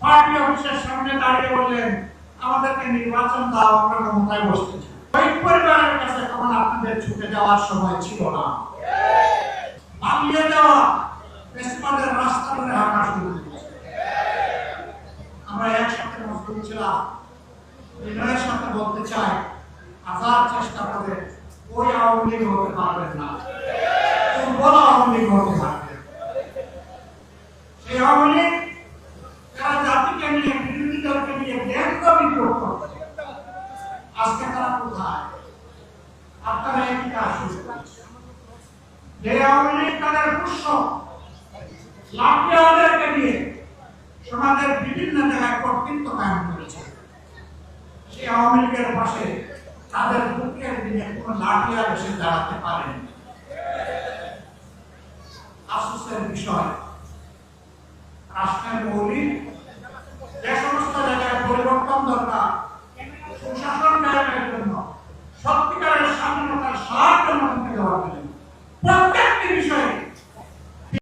Party অফিসের সামনে দাঁড়িয়ে বললেন আমাদেরকে নির্বাচন দাও, আমরা ক্ষমতায় বসতে চাই। ওই পরিবারের কাছে তখন আপনাদের ছুটে যাওয়ার সময় ছিল না। পালিয়ে যাওয়া পেশপাদের রাস্তা ধরে হাঁটা শুরু করেছে। আমরা একসাথে মজবুত ছিলাম। বিনয়ের সাথে বলতে চাই, হাজার চেষ্টা করে ওই আওয়ামী লীগ হতে পারবেন না, বড় আওয়ামী লীগ হতে পারবেন। সেই আওয়ামী লীগ যারা জাতিকে নিয়ে, বিরোধী দলকে নিয়ে ব্যঙ্গ বিদ্রোহ করছে, আজকে তারা কোথায়? আপনারা একই কাজ শুরু করেছেন। যে আওয়ামী লীগ তাদের পুষ্য লাঠিয়ালদেরকে নিয়ে সমাজের বিভিন্ন জায়গায় কর্তৃত্ব কায়েম করেছে, সেই আওয়ামী লীগের পাশে তাদের বুকের দিনে কোন লাঠিয়াল এসে দাঁড়াতে পারেন। আফসোসের বিষয়, রাষ্ট্রের মৌলিক যে সমস্ত জায়গায় পরিবর্তন দরকার